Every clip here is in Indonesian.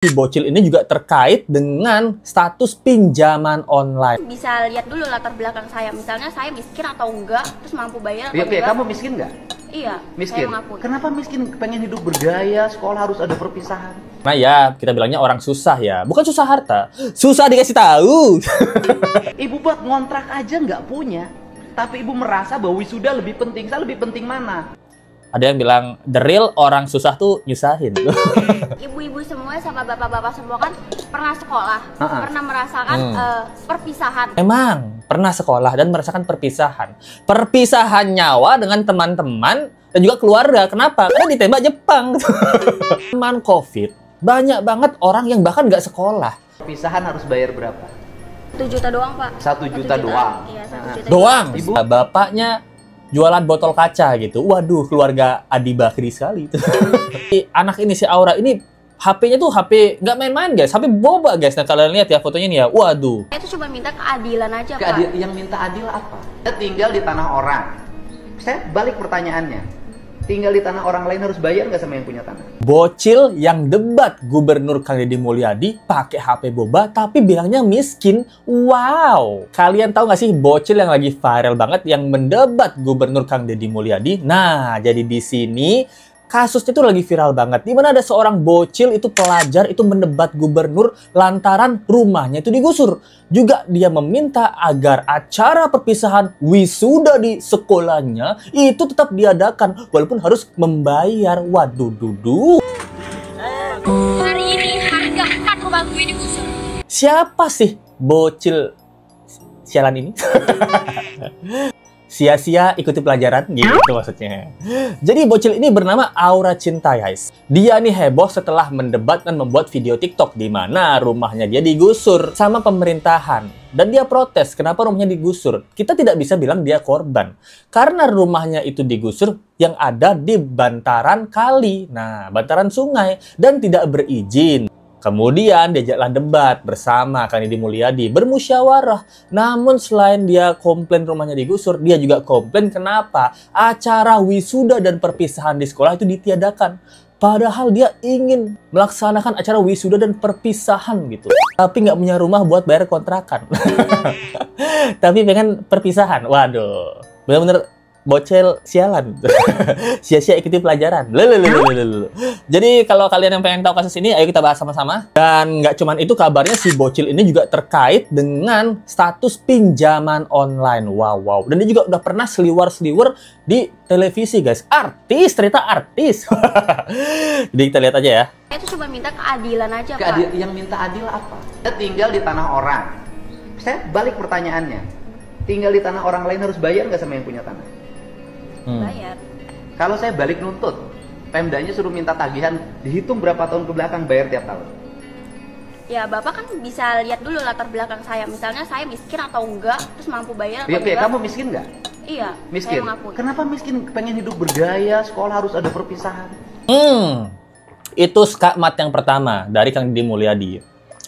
Si bocil ini juga terkait dengan status pinjaman online. Bisa lihat dulu latar belakang saya, misalnya saya miskin atau enggak, terus mampu bayar atau Iya, enggak. kamu miskin nggak? Iya, Miskin. saya mengakui. Kenapa miskin? Pengen hidup bergaya, sekolah harus ada perpisahan. Nah ya, kita bilangnya orang susah ya. Bukan susah harta, susah dikasih tahu. Ibu buat ngontrak aja nggak punya, tapi ibu merasa bahwa wisuda lebih penting. Saya lebih penting mana? Ada yang bilang, the real orang susah tuh nyusahin. Ibu-ibu semua sama bapak-bapak semua kan pernah sekolah, pernah merasakan perpisahan. Emang pernah sekolah dan merasakan perpisahan. Perpisahan nyawa dengan teman-teman dan juga keluarga. Kenapa? Karena ditembak Jepang. Teman COVID, banyak banget orang yang bahkan nggak sekolah. Perpisahan harus bayar berapa? 1 juta doang, Pak. 1 juta doang. Iya, 1 juta Doang. Ibu. Bapaknya jualan botol kaca gitu. Waduh, keluarga Adi Bakri sekali. Anak ini si Aura ini HP-nya tuh HP nggak main-main guys, HP boba guys. Nah kalian lihat ya fotonya nih ya. Waduh. Saya tuh cuma minta keadilan aja, Pak. Yang minta adil apa? Saya tinggal di tanah orang. Saya balik pertanyaannya. Tinggal di tanah orang lain harus bayar nggak sama yang punya tanah? Bocil yang debat Gubernur Kang Deddy Mulyadi pakai HP boba tapi bilangnya miskin. Wow. Kalian tahu nggak sih bocil yang lagi viral banget yang mendebat Gubernur Kang Deddy Mulyadi? Nah, jadi di sini kasusnya itu lagi viral banget. Dimana ada seorang bocil itu pelajar itu mendebat gubernur lantaran rumahnya itu digusur. Juga dia meminta agar acara perpisahan wisuda di sekolahnya itu tetap diadakan walaupun harus membayar. Waduh dudu. Hari ini harga 4 rumahku ini digusur. Siapa sih bocil sialan ini? Sia-sia ikuti pelajaran gitu maksudnya. Jadi bocil ini bernama Aura Cinta guys. Dia nih heboh setelah mendebat dan membuat video TikTok di mana rumahnya dia digusur sama pemerintahan. Dan dia protes kenapa rumahnya digusur. Kita tidak bisa bilang dia korban. Karena rumahnya itu digusur yang ada di bantaran kali. Nah, bantaran sungai dan tidak berizin. Kemudian diajaklah debat bersama Kang Deddy Mulyadi, bermusyawarah. Namun selain dia komplain rumahnya digusur, dia juga komplain kenapa acara wisuda dan perpisahan di sekolah itu ditiadakan. Padahal dia ingin melaksanakan acara wisuda dan perpisahan gitu. Tapi nggak punya rumah buat bayar kontrakan. Tapi pengen perpisahan. Waduh, bener-bener bocil sialan. Sia-sia ikuti pelajaran. Jadi kalau kalian yang pengen tahu kasus ini, ayo kita bahas sama-sama. Dan nggak cuman itu, kabarnya si bocil ini juga terkait dengan status pinjaman online. Wow. Dan dia juga udah pernah seliwer-seliwer di televisi guys. Artis, ternyata artis. Jadi kita lihat aja ya. Saya tuh cuma minta keadilan aja, Pak. Yang minta adil apa? Saya tinggal di tanah orang. Saya balik pertanyaannya. Tinggal di tanah orang lain harus bayar nggak sama yang punya tanah? Bayar. Kalau saya balik nuntut, Pemdanya suruh minta tagihan, dihitung berapa tahun ke belakang, bayar tiap tahun. Ya, Bapak kan bisa lihat dulu latar belakang saya. Misalnya saya miskin atau enggak, terus mampu bayar atau Iya, enggak. kamu miskin nggak? Iya, Miskin. saya mengakui. Kenapa miskin? Pengen hidup bergaya, sekolah harus ada perpisahan. Itu skakmat yang pertama dari Kang Deddy Mulyadi.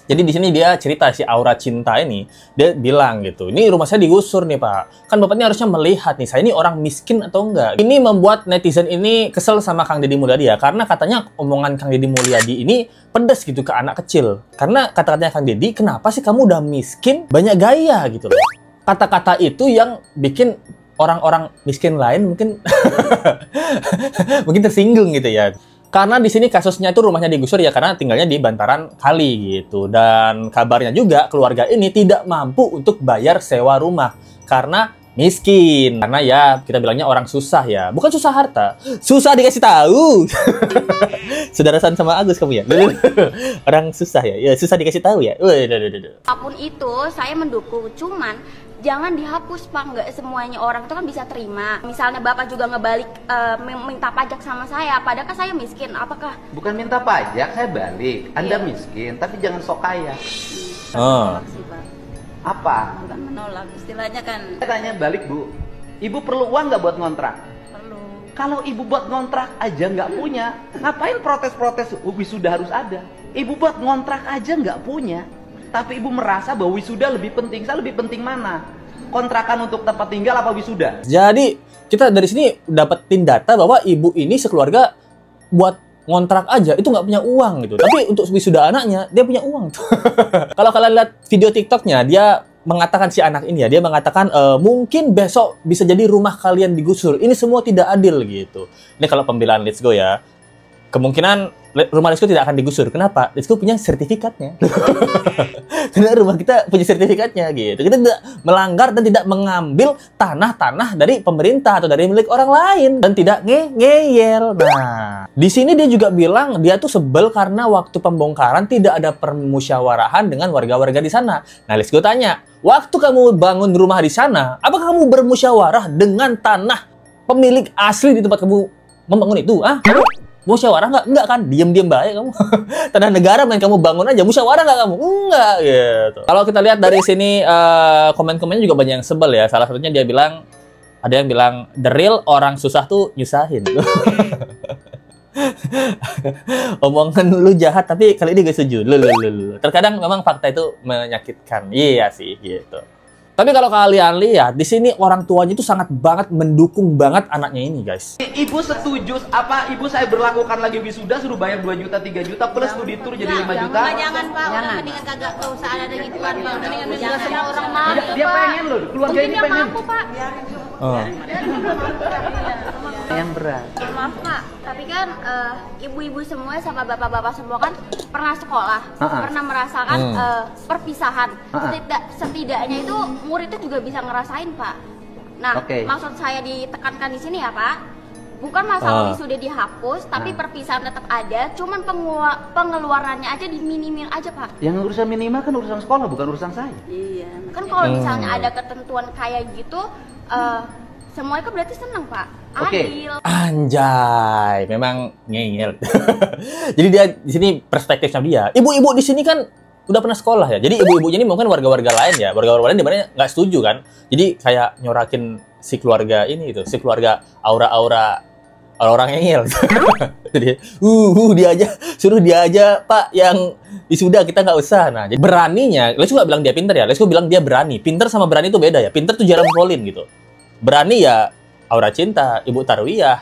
Jadi di sini dia cerita si Aura Cinta ini, dia bilang gitu, ini rumah saya digusur nih Pak. Kan Bapak ini harusnya melihat nih, saya ini orang miskin atau enggak. Ini membuat netizen ini kesel sama Kang Deddy Mulyadi ya, karena katanya omongan Kang Deddy Mulyadi ini pedas gitu ke anak kecil. Karena kata-katanya Kang Deddy, kenapa sih kamu udah miskin, banyak gaya gitu loh. Kata-kata itu yang bikin orang-orang miskin lain mungkin mungkin tersinggung gitu ya. Karena di sini kasusnya itu rumahnya digusur ya karena tinggalnya di bantaran kali gitu. Dan kabarnya juga keluarga ini tidak mampu untuk bayar sewa rumah karena miskin. Karena ya kita bilangnya orang susah ya. Bukan susah harta, susah dikasih tahu. Saudarasan sama Agus kamu ya? Orang susah ya? Ya susah dikasih tahu ya? Apapun itu saya mendukung, cuman jangan dihapus Pak, nggak semuanya orang itu kan bisa terima. Misalnya Bapak juga ngebalik minta pajak sama saya, padahal kan saya miskin, apakah? Bukan minta pajak, saya balik. Anda miskin, tapi jangan sok kaya. Menolak sih Pak. Apa? Bukan menolak, istilahnya kan Saya tanya balik Bu, Ibu perlu uang nggak buat ngontrak? perlu. Kalau Ibu buat ngontrak aja nggak punya, ngapain protes-protes wisuda harus ada? Ibu buat ngontrak aja nggak punya, tapi Ibu merasa bahwa wisuda lebih penting. Saya lebih penting mana? Kontrakan untuk tempat tinggal apa wisuda? Jadi kita dari sini dapetin data bahwa ibu ini sekeluarga buat ngontrak aja itu nggak punya uang gitu. Tapi untuk wisuda anaknya dia punya uang. Kalau kalian lihat video TikToknya, dia mengatakan si anak ini ya, dia mengatakan mungkin besok bisa jadi rumah kalian digusur. Ini semua tidak adil gitu. Ini kalau pembelaan Let's Go ya. Kemungkinan rumah Let's Go tidak akan digusur. Kenapa? Let's Go punya sertifikatnya. Karena rumah kita punya sertifikatnya gitu. Kita tidak melanggar dan tidak mengambil tanah-tanah dari pemerintah atau dari milik orang lain dan tidak ngeyel. Nah, di sini dia juga bilang dia tuh sebel karena waktu pembongkaran tidak ada permusyawarahan dengan warga-warga di sana. Nah, Let's Go tanya, waktu kamu bangun rumah di sana, apakah kamu bermusyawarah dengan tanah pemilik asli di tempat kamu membangun itu? Kamu musyawarah nggak? Enggak kan? Diam-diam baik kamu. Tanah negara main kamu bangun aja. Musyawarah nggak kamu? Enggak gitu. Kalau kita lihat dari sini komen-komennya juga banyak yang sebel ya. Salah satunya dia bilang, ada yang bilang the real orang susah tuh nyusahin. Omongan lu jahat tapi kali ini gue setuju. Terkadang memang fakta itu menyakitkan. Iya sih gitu. Tapi kalau kalian lihat di sini orang tuanya itu sangat banget mendukung banget anaknya ini, guys. Ibu setuju apa ibu saya berlakukan lagi wisuda suruh bayar 2 juta 3 juta plus studi tour jadi 5 juta? Jangan Pak, udah mendingan kagak usah ada gituan Bang. Mendingan bilang semua orang mau. Dia pengen loh, keluarga ini pengen. Mampu Pak. Yang berat. Maaf Pak, tapi kan ibu-ibu semua sama bapak-bapak semua kan pernah sekolah, pernah merasakan perpisahan. Setidaknya itu murid itu juga bisa ngerasain Pak. Nah, maksud saya ditekankan di sini ya Pak, bukan masalah wisuda dihapus, tapi perpisahan tetap ada, cuman pengeluarannya aja diminimin aja Pak. Yang urusan minimal kan urusan sekolah, bukan urusan saya. Iya. Kan kalau misalnya ada ketentuan kayak gitu, semuanya kan berarti senang Pak. Adil. Anjay, memang ngeyel. Jadi dia di sini perspektifnya dia. Ibu-ibu di sini kan udah pernah sekolah ya. Jadi ibu-ibunya ini mungkin warga-warga lain ya. Warga-warga lain di mana nggak setuju kan. Jadi kayak nyorakin si keluarga ini itu, si keluarga aura-aura orang ngeyel. Jadi dia aja suruh dia aja Pak yang wisuda, kita nggak usah. Nah, jadi beraninya, Let's Go nggak bilang dia pinter ya. Let's Go bilang dia berani. Pinter sama berani itu beda ya. Pinter tuh Jerome Pauline gitu. Berani ya Aura Cinta, Ibu Tarwiyah.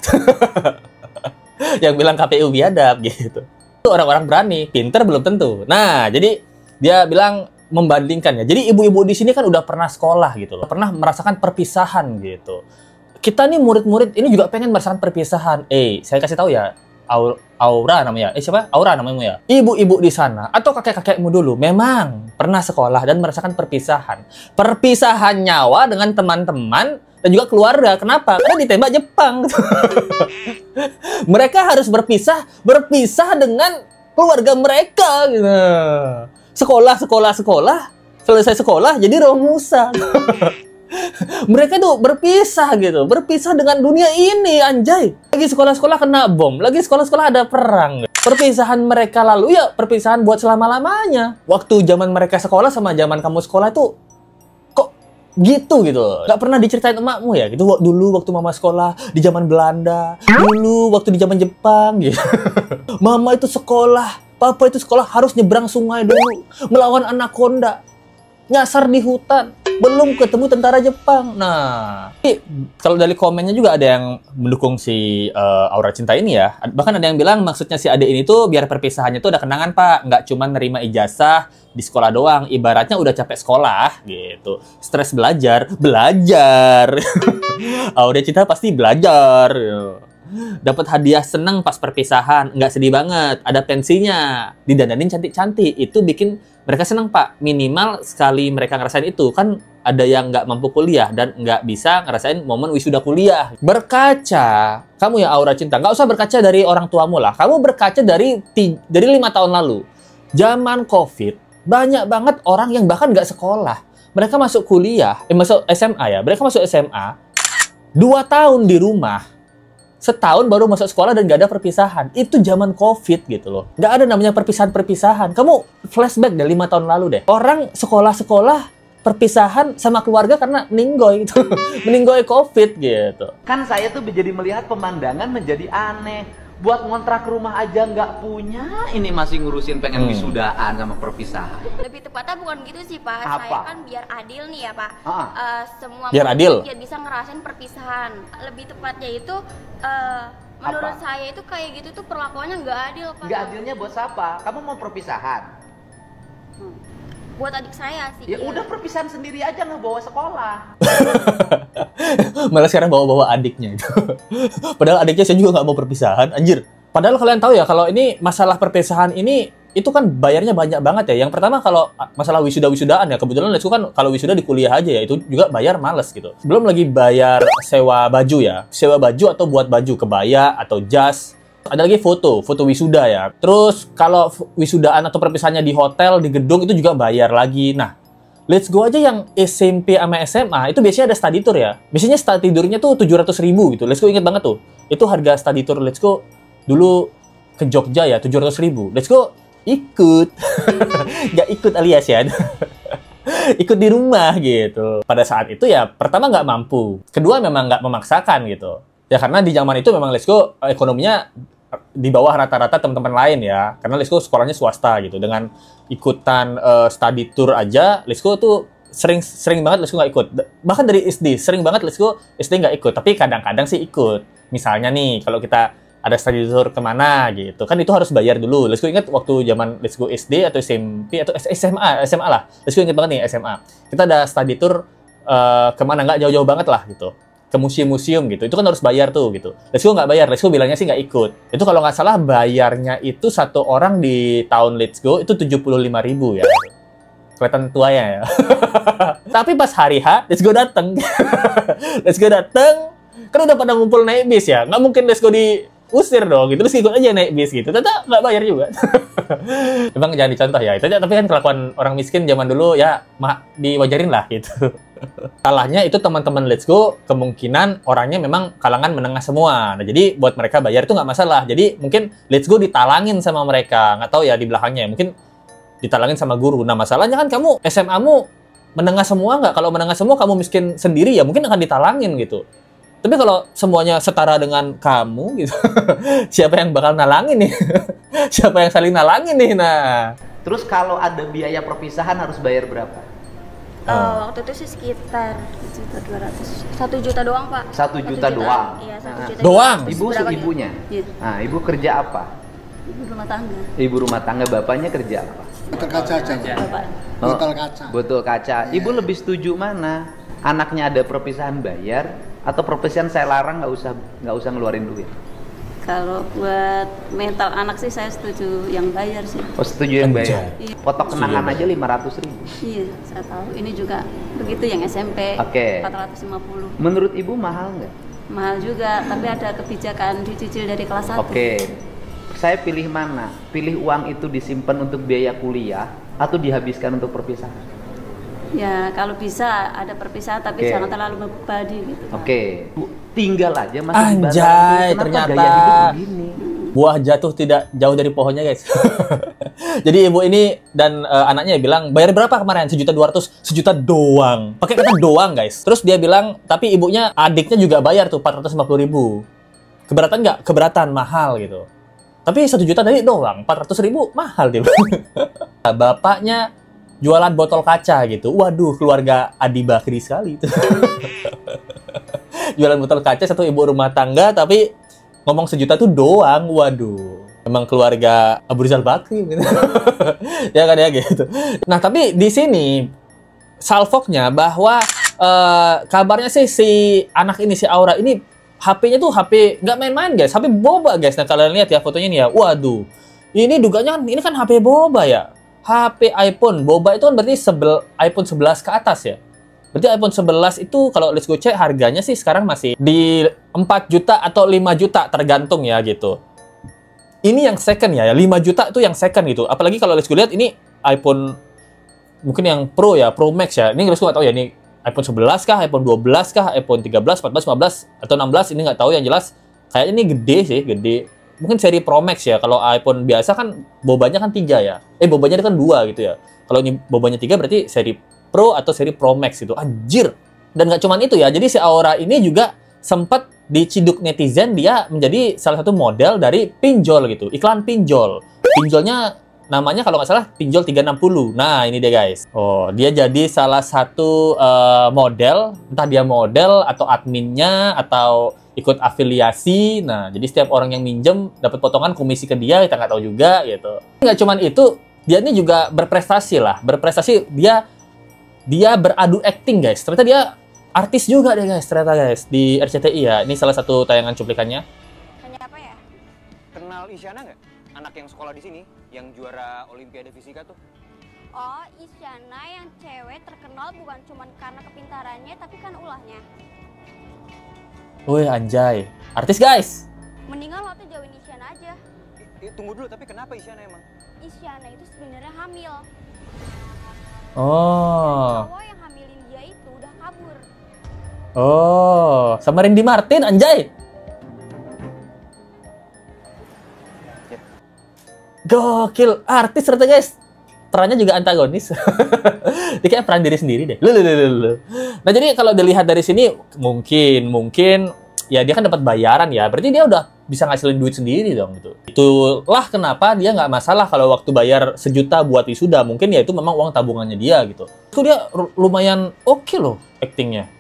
Yang bilang KPU biadab gitu. Itu orang-orang berani, pinter belum tentu. Nah, jadi dia bilang membandingkan ya. Jadi ibu-ibu di sini kan udah pernah sekolah gitu loh. Pernah merasakan perpisahan gitu. Kita nih murid-murid ini juga pengen merasakan perpisahan. Saya kasih tahu ya. Aura namanya. Siapa? Aura namanya ya. Ibu-ibu di sana atau kakek-kakekmu dulu memang pernah sekolah dan merasakan perpisahan. Perpisahan nyawa dengan teman-teman dan juga keluarga. Kenapa? Karena ditembak Jepang. Mereka harus berpisah dengan keluarga mereka gitu. Sekolah, selesai sekolah jadi Romusa. Mereka tuh berpisah gitu, berpisah dengan dunia ini, anjay. Lagi sekolah-sekolah kena bom, lagi sekolah-sekolah ada perang. Perpisahan mereka lalu ya perpisahan buat selama-lamanya. Waktu zaman mereka sekolah sama zaman kamu sekolah itu kok gitu. Gak pernah diceritain emakmu ya gitu. Dulu waktu mama sekolah di zaman Belanda, dulu waktu di zaman Jepang gitu. Mama itu sekolah, papa itu sekolah harus nyebrang sungai dulu, melawan anaconda, nyasar di hutan, belum ketemu tentara Jepang. Nah, kalau dari komennya juga ada yang mendukung si Aura Cinta ini ya. Bahkan ada yang bilang maksudnya si adik ini tuh biar perpisahannya tuh ada kenangan Pak, nggak cuma nerima ijazah di sekolah doang. Ibaratnya udah capek sekolah gitu, stres belajar. Aura Cinta pasti belajar. Dapat hadiah seneng pas perpisahan, nggak sedih banget, ada pensinya, didandanin cantik-cantik, itu bikin mereka seneng Pak. Minimal sekali mereka ngerasain itu, kan ada yang nggak mampu kuliah dan nggak bisa ngerasain momen wisuda kuliah. Berkaca, kamu ya Aura Cinta, nggak usah berkaca dari orang tuamu lah, kamu berkaca dari 5 tahun lalu, zaman COVID, banyak banget orang yang bahkan nggak sekolah, mereka masuk kuliah, masuk SMA ya, mereka masuk SMA, 2 tahun di rumah, setahun baru masuk sekolah dan gak ada perpisahan. Itu zaman COVID gitu loh. Gak ada namanya perpisahan-perpisahan. Kamu flashback dari 5 tahun lalu deh. Orang sekolah-sekolah perpisahan sama keluarga karena meninggoy gitu. Meninggoy COVID gitu. Kan saya tuh jadi melihat pemandangan menjadi aneh. Buat ngontrak rumah aja nggak punya, ini masih ngurusin pengen wisudaan sama perpisahan. Lebih tepatnya bukan gitu sih Pak. Apa? Saya kan biar adil nih ya Pak. Semua biar adil bisa ngerasain perpisahan. Lebih tepatnya itu Menurut saya itu kayak gitu tuh perlakuannya nggak adil, Pak. Nggak adilnya buat siapa? Kamu mau perpisahan? Buat adik saya sih. Ya udah perpisahan sendiri aja, nggak bawa sekolah. Malah sekarang bawa-bawa adiknya itu. Padahal adiknya saya juga nggak mau perpisahan, anjir. Padahal kalian tahu ya, kalau ini masalah perpisahan ini, itu kan bayarnya banyak banget ya. Yang pertama kalau masalah wisuda-wisudaan ya, kebetulan Let's Go kan kalau wisuda di kuliah aja ya, itu juga bayar males gitu. Belum lagi bayar sewa baju ya. Sewa baju atau buat baju, kebaya atau jas. Ada lagi foto wisuda ya. Terus kalau wisudaan atau perpisahannya di hotel, di gedung itu juga bayar lagi. Nah, Let's Go aja yang SMP sama SMA itu biasanya ada study tour ya. Biasanya study tournya tuh 700.000 gitu. Let's Go inget banget tuh. Itu harga study tour Let's Go dulu ke Jogja ya, 700.000. Let's Go ikut. Nggak ikut alias ya. Ikut di rumah gitu. Pada saat itu ya pertama nggak mampu. Kedua memang nggak memaksakan gitu. Ya karena di zaman itu memang Let's Go ekonominya di bawah rata-rata teman-teman lain ya. Karena Let's Go sekolahnya swasta gitu. Dengan ikutan study tour aja, Let's Go tuh sering banget Let's Go nggak ikut. Bahkan dari SD, sering banget Let's Go SD nggak ikut. Tapi kadang-kadang sih ikut. Misalnya nih, kalau kita ada study tour kemana gitu. Kan itu harus bayar dulu. Let's Go ingat waktu zaman Let's Go SD atau SMP atau SMA lah. Let's Go ingat banget nih SMA. Kita ada study tour kemana, nggak jauh-jauh banget lah gitu. Ke museum-museum gitu, itu kan harus bayar tuh gitu. Let's Go nggak bayar, Let's Go bilangnya sih nggak ikut. Itu kalau nggak salah bayarnya itu satu orang di tahun Let's Go itu 75.000 ya. Kelihatan tuanya ya. Tapi pas hari H, Let's Go dateng. Let's Go dateng, kan udah pada ngumpul naik bis ya. Nggak mungkin Let's Go diusir dong gitu, terus ikut aja naik bis gitu. Ternyata nggak bayar juga. Emang jangan dicontoh ya. Itu aja, tapi kan kelakuan orang miskin zaman dulu ya diwajarin lah gitu. Salahnya itu teman-teman Let's Go kemungkinan orangnya memang kalangan menengah semua. Nah, jadi buat mereka bayar itu nggak masalah. Jadi mungkin Let's Go ditalangin sama mereka. Nggak tahu ya di belakangnya. Mungkin ditalangin sama guru. Nah, masalahnya kan kamu SMA-mu menengah semua nggak? Kalau menengah semua kamu miskin sendiri ya mungkin akan ditalangin gitu. Tapi kalau semuanya setara dengan kamu gitu, siapa yang bakal nalangin nih? Siapa yang saling nalangin nih? Nah. Terus kalau ada biaya perpisahan harus bayar berapa? Waktu itu sih sekitar 1 juta doang, Pak. 1 juta doang? Iya, 1 juta doang? Ibu ibunya? Iya. Nah, ibu kerja apa? Ibu rumah tangga. Ibu rumah tangga, bapaknya kerja apa? Botol kaca aja. Bapak. Botol kaca. Botol kaca. Ibu lebih setuju mana? Anaknya ada perpisahan bayar atau perpisahan saya larang nggak usah ngeluarin duit? Kalau buat mental anak sih saya setuju yang bayar sih. Oh, setuju yang bayar. Iya. Potok kenangan aja 500.000. Iya, saya tahu. Ini juga begitu yang SMP. Oke. 450. Menurut ibu mahal nggak? Mahal juga, tapi ada kebijakan dicicil dari kelas 1. Oke. Saya pilih mana? Pilih uang itu disimpan untuk biaya kuliah atau dihabiskan untuk perpisahan? Ya, kalau bisa ada perpisahan tapi Oke. jangan terlalu membebani gitu. Oke. Tinggal aja masih Anjay, dibatalkan. Kenapa ternyata gaya hidup begini? buah jatuh tidak jauh dari pohonnya, guys. Jadi ibu ini dan anaknya bilang, bayar berapa kemarin? 1.200.000, 1 juta doang. Pakai kata doang, guys. Terus dia bilang, tapi ibunya, adiknya juga bayar tuh 450.000. Keberatan nggak? Keberatan, mahal gitu. Tapi 1 juta tadi doang, 400.000 mahal dia. Bapaknya jualan botol kaca gitu. Waduh, keluarga Adi Bakri sekali itu. Jualan botol kaca, satu ibu rumah tangga, tapi ngomong 1 juta tuh doang. Waduh, emang keluarga Abu Rizal Bakri gitu. Ya kan ya gitu. Nah, tapi di sini salfoknya bahwa kabarnya sih si anak ini, si Aura ini, HP-nya tuh HP nggak main-main, guys. HP boba, guys. Nah, kalian lihat ya fotonya nih ya. Waduh, ini duganya kan, ini kan HP boba ya. HP iPhone boba itu kan berarti iPhone 11 ke atas ya. Berarti iPhone 11 itu kalau Let's Go cek harganya sih sekarang masih di 4 juta atau 5 juta tergantung ya gitu. Ini yang second ya, 5 juta itu yang second gitu. Apalagi kalau Let's Go lihat ini iPhone mungkin yang Pro ya, Pro Max ya. Ini Let's Go nggak tahu ya, ini iPhone 11 kah, iPhone 12 kah, iPhone 13, 14, 15 atau 16, ini nggak tahu. Yang jelas kayaknya ini gede sih, gede. Mungkin seri Pro Max ya. Kalau iPhone biasa kan bobanya kan 3 ya. Bobanya kan 2 gitu ya. Kalau ini bobanya 3 berarti seri Pro atau seri Pro Max gitu. Anjir. Dan nggak cuman itu ya. Jadi si Aura ini juga sempat diciduk netizen, dia menjadi salah satu model dari pinjol gitu. Iklan pinjol. Pinjolnya namanya kalau nggak salah Pinjol 360. Nah, ini dia guys. Oh, dia jadi salah satu model, entah dia model atau adminnya atau ikut afiliasi. Nah, jadi setiap orang yang minjem dapat potongan komisi ke dia, kita nggak tahu juga gitu. Nggak cuman itu, dia ini juga berprestasi lah. Berprestasi, dia beradu acting guys. Ternyata dia artis juga deh guys, ternyata guys, di RCTI ya. Ini salah satu tayangan cuplikannya. Hanya apa ya? Kenal Isyana nggak? Anak yang sekolah di sini, yang juara Olimpiade Fisika tuh. Oh, Isyana yang cewek terkenal bukan cuma karena kepintarannya, tapi kan ulahnya. Wih, anjay. Artis, guys. Mendingan lo tuh jauhin Isyana aja. Tunggu dulu, tapi kenapa Isyana emang? Isyana itu sebenarnya hamil. Oh. Cowok yang hamilin dia itu udah kabur. Oh, sama Randy Martin, anjay. Gokil, artis ternyata guys. Perannya juga antagonis. Dia kayak peran diri sendiri deh. Nah, jadi kalau dilihat dari sini mungkin ya dia kan dapat bayaran ya. Berarti dia udah bisa ngasilin duit sendiri dong gitu. Itulah kenapa dia nggak masalah kalau waktu bayar 1 juta buat wisuda. Mungkin ya itu memang uang tabungannya dia gitu. Itu dia lumayan oke loh actingnya.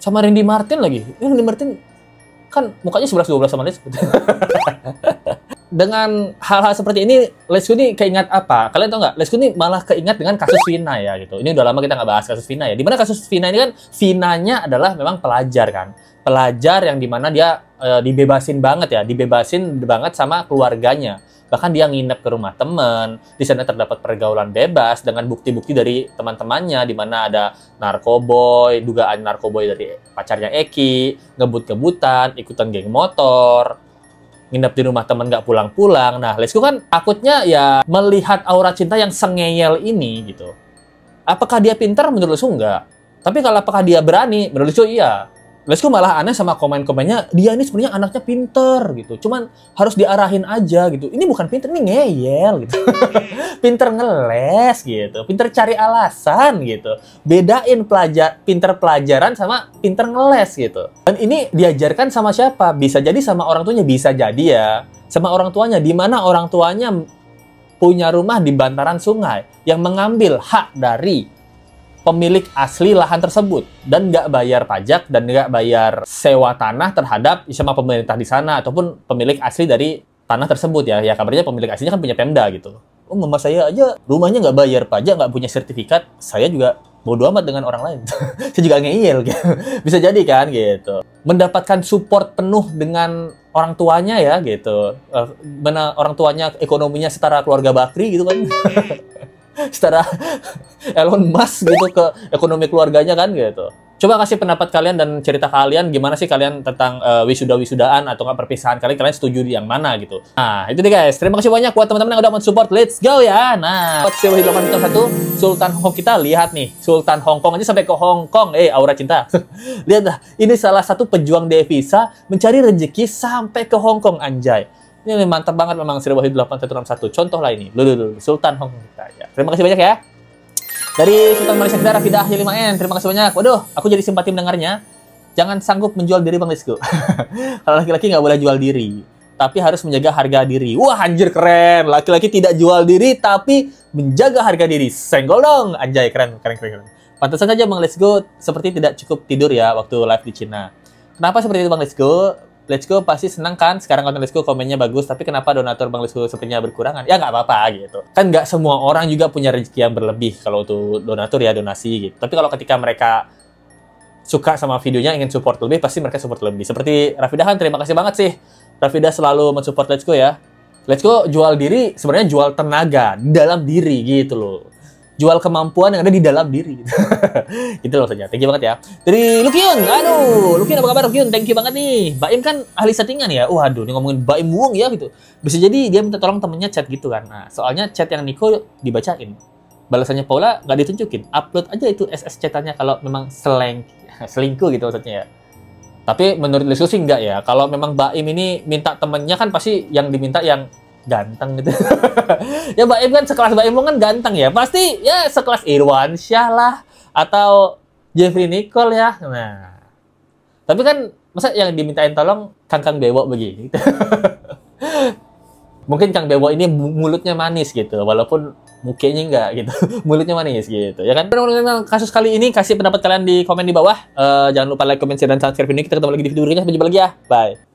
Sama Randy Martin lagi. Randy Martin kan mukanya 11-12 sama dia. Dengan hal-hal seperti ini, Lexco ini keingat apa? Kalian tahu nggak? Lexco ini malah keingat dengan kasus Vina ya gitu. Ini udah lama kita nggak bahas kasus Vina ya. Dimana kasus Vina ini kan, Vinanya adalah memang pelajar kan. Pelajar yang dimana dia dibebasin banget ya. Dibebasin banget sama keluarganya. Bahkan dia nginep ke rumah temen. Di sana terdapat pergaulan bebas dengan bukti-bukti dari teman-temannya. Dimana ada narkoboy, dugaan narkoboy dari pacarnya Eki, ngebut-ngebutan, ikutan geng motor, nginep di rumah temen nggak pulang-pulang. Nah, Lexco kan takutnya ya melihat aura cinta yang sengeyel ini gitu. Apakah dia pintar? Menurut Lexco enggak. Tapi kalau apakah dia berani? Menurut Lexco iya. Lexco malah aneh sama komen-komennya, dia ini sebenarnya anaknya pinter gitu. Cuman harus diarahin aja gitu. Ini bukan pinter, ini ngeyel gitu. Pinter ngeles gitu. Pinter cari alasan gitu. Bedain pinter pelajaran sama pinter ngeles gitu. Dan ini diajarkan sama siapa? Bisa jadi sama orang tuanya, bisa jadi ya. Sama orang tuanya, di mana orang tuanya punya rumah di bantaran sungai yang mengambil hak dari pemilik asli lahan tersebut dan nggak bayar pajak dan nggak bayar sewa tanah terhadap sama pemerintah di sana ataupun pemilik asli dari tanah tersebut ya. Ya kabarnya pemilik aslinya kan punya Pemda gitu. Oh, mama saya aja rumahnya nggak bayar pajak, nggak punya sertifikat, saya juga bodo amat dengan orang lain. Saya juga ngeyel gitu. Bisa jadi kan gitu. Mendapatkan support penuh dengan orang tuanya ya gitu. Mana orang tuanya ekonominya setara keluarga Bakri gitu kan. Setara Elon Musk gitu ke ekonomi keluarganya kan gitu. Coba kasih pendapat kalian dan cerita kalian gimana sih kalian tentang wisuda-wisudaan atau nggak perpisahan kalian setuju di yang mana gitu. Nah, itu deh guys. Terima kasih banyak buat teman-teman yang udah mensupport. Let's go ya. Nah, buat Sewa 801 Sultan Hongkong kita lihat nih. Sultan Hongkong aja sampai ke Hongkong. Aura cinta. Lihat dah. Ini salah satu pejuang devisa mencari rezeki sampai ke Hongkong anjay. Ini mantap banget memang Sewa 8161. Contoh lah ini. Sultan Hongkong kita ya. Terima kasih banyak ya. Dari Sultan Malaysia kita Rafidah Y5N. Terima kasih banyak. Waduh, aku jadi simpati mendengarnya. Jangan sanggup menjual diri Bang Lexco. Kalau laki-laki nggak boleh jual diri, tapi harus menjaga harga diri. Wah, anjir keren. Laki-laki tidak jual diri, tapi menjaga harga diri. Senggol dong. Anjay, keren. Pantesan saja Bang Lexco seperti tidak cukup tidur ya waktu live di Cina. Kenapa seperti itu Bang Lexco? Lexco pasti senang kan sekarang konten Lexco komennya bagus, tapi kenapa donatur Bang Lexco sepertinya berkurangan? Ya nggak apa-apa gitu. Kan nggak semua orang juga punya rezeki yang berlebih kalau untuk donatur ya donasi gitu. Tapi kalau ketika mereka suka sama videonya, ingin support lebih, pasti mereka support lebih. Seperti Rafidah kan, terima kasih banget sih. Rafidah selalu mensupport Lexco ya. Lexco jual diri, sebenarnya jual tenaga di dalam diri gitu loh. Jual kemampuan yang ada di dalam diri. Gitu loh saja. Thank you banget ya. Dari Lukiun. Aduh, Lukiun apa kabar Lukiun? Thank you banget nih. Baim kan ahli settingan ya. Waduh, ini ngomongin Baim Wong ya gitu. Bisa jadi dia minta tolong temennya chat gitu kan. Nah, soalnya chat yang Niko dibacain. Balasannya Paula nggak ditunjukin. Upload aja itu SS chatannya kalau memang selingkuh gitu maksudnya ya. Tapi menurut Lexco sih enggak ya. Kalau memang Baim ini minta temennya kan pasti yang diminta yang ganteng gitu. Ya Baim kan sekelas Baim kan ganteng ya. Pasti ya sekelas Irwan Syah lah atau Jeffrey Nicole ya. Nah. Tapi kan masa yang dimintain tolong Kangkang Bewok begini. Mungkin Kang Bebo ini mulutnya manis gitu, walaupun mukanya enggak gitu. Mulutnya manis gitu, ya kan? Kasus kali ini kasih pendapat kalian di komen di bawah. Jangan lupa like, comment, share, dan subscribe ini. Kita ketemu lagi di video berikutnya. Sampai jumpa lagi ya. Bye.